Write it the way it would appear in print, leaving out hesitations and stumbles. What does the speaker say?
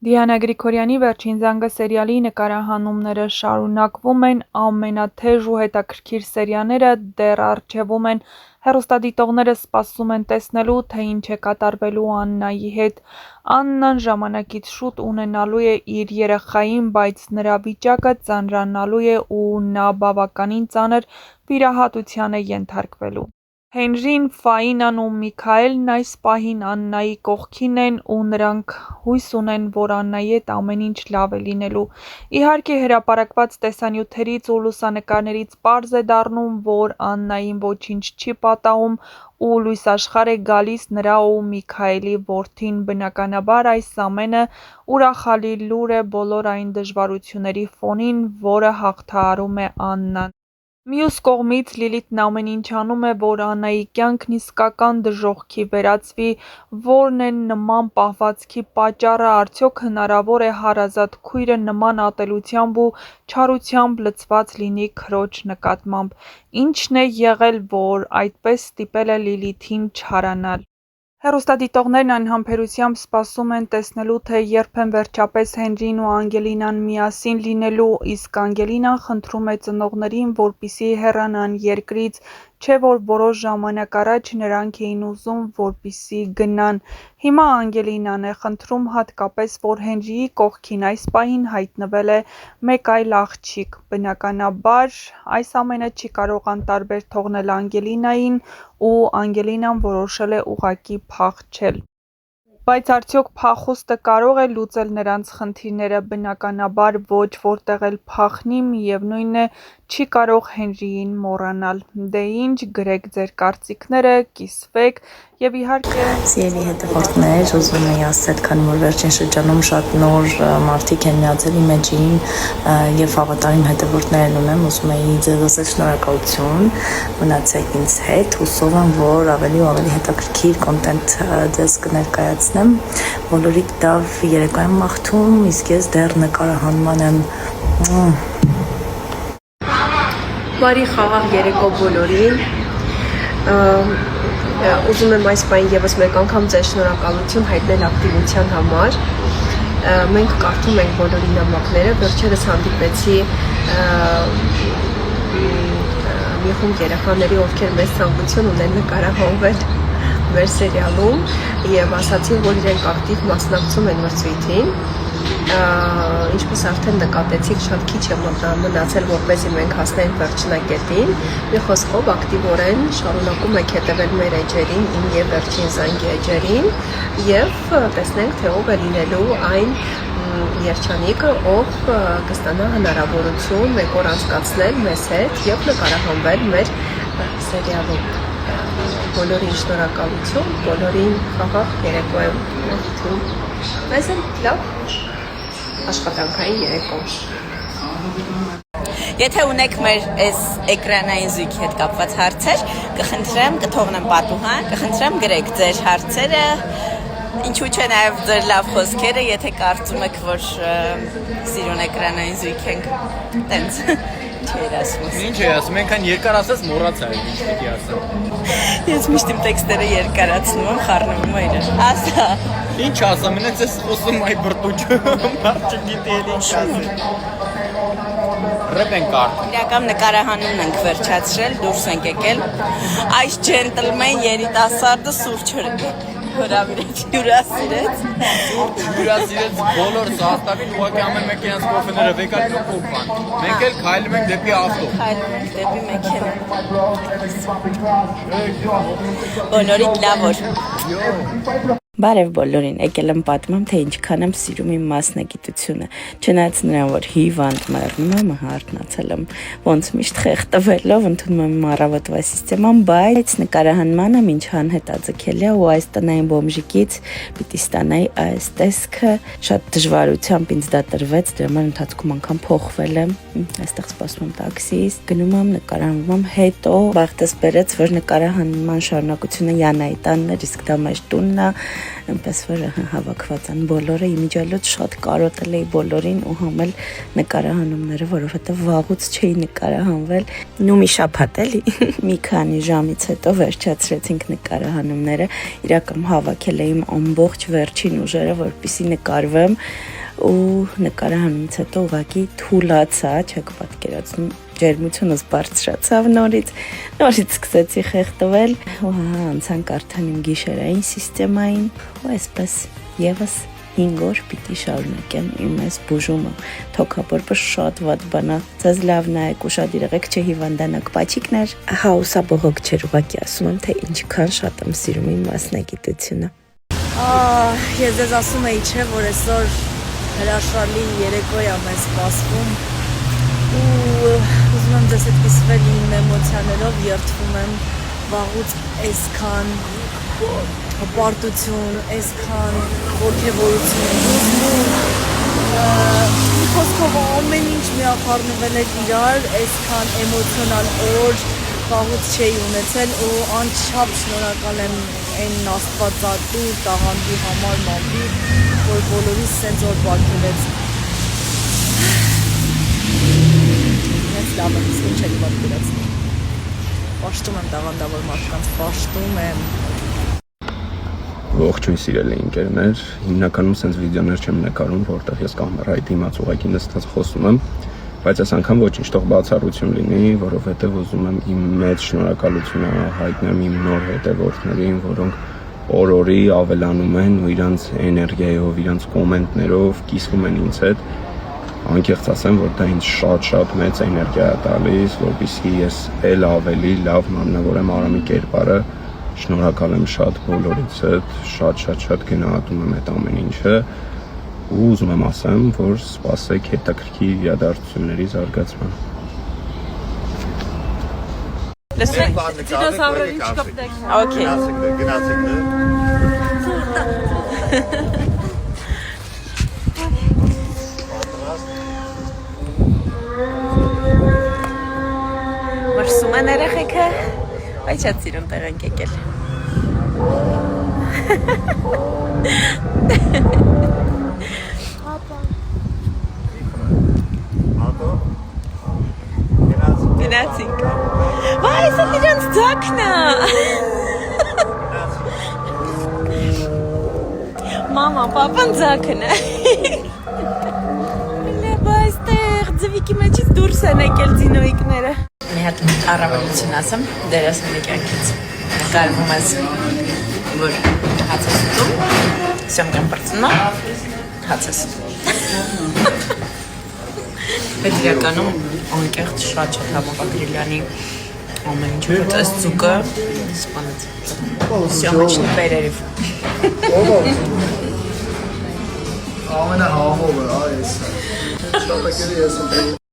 Դիանա Գրիգորյանի «Վերջին զանգը» սերիալի նկարահանումները շարունակվում են, ամենաթեժ ու հետաքրքիր սերիաները դեռ առջևում են, հեռուստադիտողները սպասում են տեսնելու, թե ինչ է կատարվելու Աննայի հետ։ Աննան ժամանակից շուտ ունենալու է իր երեխային, բայց նրա վիճակը ծանրանալու է ու նա բավականին ծանր վիրահատության է ենթարկվելու։ Հենրին, Ֆաինան ու Միքայելն այս պահին Աննայի կողքին են ու նրանք հույս ունեն, որ Աննայի հետ ամեն ինչ լավ է լինելու։ Իհարկե հրապարակված տեսանյութերից ու լուսանկարներից պարզ է դառնում, որ Աննային ոչինչ չի պատահում ու լույս աշխարհ է գալիս նրա ու Միքայելի որդին։ Բնականաբար այս ամենը ուրախալի լուր է բոլոր այն դժվարությունների ֆոնին, որը հաղթահարում է Աննան։ Մյուս կողմից Լիլիթն ամեն ինչ անում է, որ Աննայի կյանքն իսկական դժոխքի վերածվի։ Որն է նման պահվածքի պատճառը, արդյոք հնարավոր է հարազատ քույրը նման ատելությամբ ու չարությամբ լցված լինի քրոջ նկատմամբ։ Ինչն է եղել, որ այդպես ստիպել է Լիլիթին չարանալ։ Հեռուստադիտողներն անհամբերությամբ սպասում են տեսնելու, թե երբ են վերջապես Հենրին ու Անգելինան միասին լինելու, իսկ Անգելինան խնդրում է ծնողներին, որպեսզի հեռանան երկրից, չէ՞ որ որոշ ժամանակ առաջ նրանք էին ուզում, որպեսզի գնան։ Հիմա Անգելինան է խնդրում հատկապես, որ Հենրիի կողքին այս պահին հայտնվել է մեկ այլ աղջիկ։ Բնականաբար այս ամենը չի կարող անտարբեր թողնել Անգելինային ու Անգելինան որոշել է ուղղակի փախչել։ Բայց արդյոք փախուստը կարող է լուծել նրանց խնդիրները։ Բնականաբար ոչ, որտեղ էլ փախնի, միևնույն է, չի կարող Հենրիին մոռանալ։ Դե ինչ, գրեք ձեր կարծիքները, կիսվեք եւ իհարկե Սիրելի հետևորդներ, ուզում եի ասել, քանի որ վերջին շրջանում շատ նոր մարդիկ են միացել իմ էջին եւ հավատարիմ հետևորդներ ունեմ, ուզում եի ձեզ ասել շնորհակալություն, մնացեք ինձ հետ, հուսով եմ, որ ավելի ու ավելի հետաքրքիր կոնտենտ ձեզ կներկայացնեմ։ Բոլորիդ լավ երեկո եմ մաղթում, իսկ ես դեռ նկարահանման եմ։ Բարի խաղաղ երեկո բոլորին։ Ուզում եմ այս պահին եւս մեկ անգամ ձեր շնորհակալություն հայտնել ակտիվության համար։ Մենք կարդում ենք բոլորի նամակները, վերջերս հանդիպեցի մի խումբ երեխաների, ովքեր մեծ ցանկություն ունեն նկարահանվել մեր սերիալում եւ ասացին, որ իրենք ակտիվ մասնակցում են մրցույթին։ Ինչպես արդեն նկատեցիք, շատ քիչ է մնացել, որպեսզի մենք հասնենք վերջնակետին։ Մի խոսքով ակտիվորեն շարունակում եք հետևել մեր էջերին, իմ եւ Վերջին զանգի էջերին եւ տեսնենք, թե ով է լինելու այն երջանիկը, ով կստանա հնարավորություն մեկ օր անցկացնել մեզ հետ եւ նկարահանվել մեր սերիալում։ Բոլորին շնորհակալություն, բոլորին խաղաղ երեկո եմ մաղթում։ Մեզ լավ աշխատանքային երեկո։ Եթե ունեք մեր այս էկրանային զույգի հետ կապված հարցեր, կխնդրեմ, կթողնեմ պատուհան, կխնդրեմ գրեք ձեր հարցերը, ինչու՞ չէ նաև ձեր լավ խոսքերը, եթե կարծում եք, որ սիրուն էկրանային զույգ ենք, տենց չէր ասում։ Ինչ է ասում, ենքան երկար ասած մոռացա ինչ պիտի ասեմ։ Ես միշտ իմ տեքստերը երկարացնում եմ, խառնվում եմ իրար։ Ասա։ Ինչ ասեմ, ինձ էս խոսում այ բրտուճը, մարդ չգիտի էլ ինչ ասել։ Ռեպ ենք կարդում։ Իրական նկարահանումն ենք վերջացրել, դուրս ենք եկել։ Այս ջենտլմեն երիտասարդը սուրճ հրավիրեց, հյուրասիրեց բոլոր սաստավին ուղղակի ամեն մեկ իրենց կոֆեները վեկալ ու կոփան։ Մենք էլ քայլում ենք դեպի ավտո։ Քայլում ենք դեպի մեքենա։ Բոլորիդ լավ օր։ Բարև բոլորին, եկել եմ պատմեմ, թե ինչքան եմ սիրում իմ մասնագիտությունը, չնայած նրան, որ հիվանդ մեռնում եմ, հարթնացել եմ, ոնց միշտ խեղդվելով ընդունում եմ առավոտվա սիստեման, բայց նկարահանմանը մինչ անհետաձգել է ու այս տնային բոմժիկից պիտի ստանայի այս տեսքը, շատ դժվարությամբ ինձ դա տրվեց, դրա համար ընթացքում անգամ փոխվել եմ, այստեղ սպասում եմ տաքսիս, գնում եմ, նկարահանվում եմ, հետո բախտս բերեց, որ նկարահանման շարունակությունը Յանայի տանն էր, իսկ դա մեր տունն է, այնպես որ հավաքված են բոլորը, իմիջիալոց շատ կարոտել էի բոլորին ու համել նկարահանումները, որովհետև վաղուց չէի նկարահանվել։ Նու մի շաբաթ էլի, մի քանի ժամից հետո վերջացրեցինք նկարահանումները, իրական հավաքել էի ամբողջ վերջին ուժերը, որպեսզի նկարվեմ ու նկարահանումից հետո ուղղակի թուլացա, չեք պատկերացնում, ջերմությունս բարձրացավ նորից սկսեցի խեղդվել ու անցանք արդեն իմ գիշերային սիստեմային ու այսպես եւս 5 օր պիտի շարունակեմ իմ այս բուժումը թոքաբորբը շատ վատ բան է ցած լավ նայեք ուշադիր եղեք չհիվանդանաք պաչիկներ հաուսա բողոք չեր ուղղակի ասում եմ թե ինչքան շատ եմ սիրում իմ մասնագիտությունը ես դες ասում էի չէ որ այսօր հրաշալի երեկո է մեզ սպասվում ու ուզում եմ դες այդպես վեր իմ էմոցիաներով երթվում եմ վաղուց այսքան հպարտություն, այսքան ոգևորություն մի խոսքով ամեն ինչ միախառնվել էր իրար այսքան էմոցիոնալ օր վաղուց չէի ունեցել ու անչափ շնորհակալ եմ այն աստվածատու տաղանդի համար մամբի որ բոլորիս սենց օր պարգևեց ես լավ եմ իսկում չեք պատկերացնի պաշտում եմ տաղանդավոր մարդկանց պաշտում եմ Ողջույն սիրելի ընկերներ, հիմնականում սենց վիդեոներ չեմ նկարում, որտեղ ես կամերայի դիմաց ուղղակի նստած խոսում եմ, բայց այս անգամ ոչինչ թող բացառություն լինի, որովհետև ուզում եմ իմ մեծ շնորհակալությունը հայտնել իմ նոր հետևորդներին, որոնք օր-օրի ավելանում են ու իրանց էներգիայով, իրանց կոմենտներով կիսվում են ինձ հետ, անկեղծ ասեմ, որ դա ինձ շատ մեծ էներգիա է տալիս, որպեսզի ես էլ ավելի լավ մարմնավորեմ Արամի կերպարը Շնորհակալ եմ շատ բոլորից հետ, շատ գնահատում եմ այդ ամեն ինչը ու ուզում եմ ասեմ, որ սպասեք հետաքրքիր իրադարձությունների զարգացման։ Լսեք, դինոզավրերին չկպտեք։ Okay. Մարսում են երեխեքը, բայց շատ սիրում տեղ ենք եկել։ Գնացինք։ Վայ, սա իրանց ձակն է։ Մամա, պապան ձակն է։ Բայց տեղ ձվիկի մեջից դուրս են եկել ձինոյիկները։ Մի հատ առավելություն ասեմ, դերասանի կյանքից։ Նկարվում ես, որ հաց ես ուտում, սյոմկան պրծնում, հաց ես ուտում։ Բայց իրականում անկեղծ շատ համապակրիլ անի ամեն ինչ, բայց այս ձուկը սպանեց։ Սյոմիչնի բերերիվ։ Ամենահամով է, այս։ Շատակերի ես եմ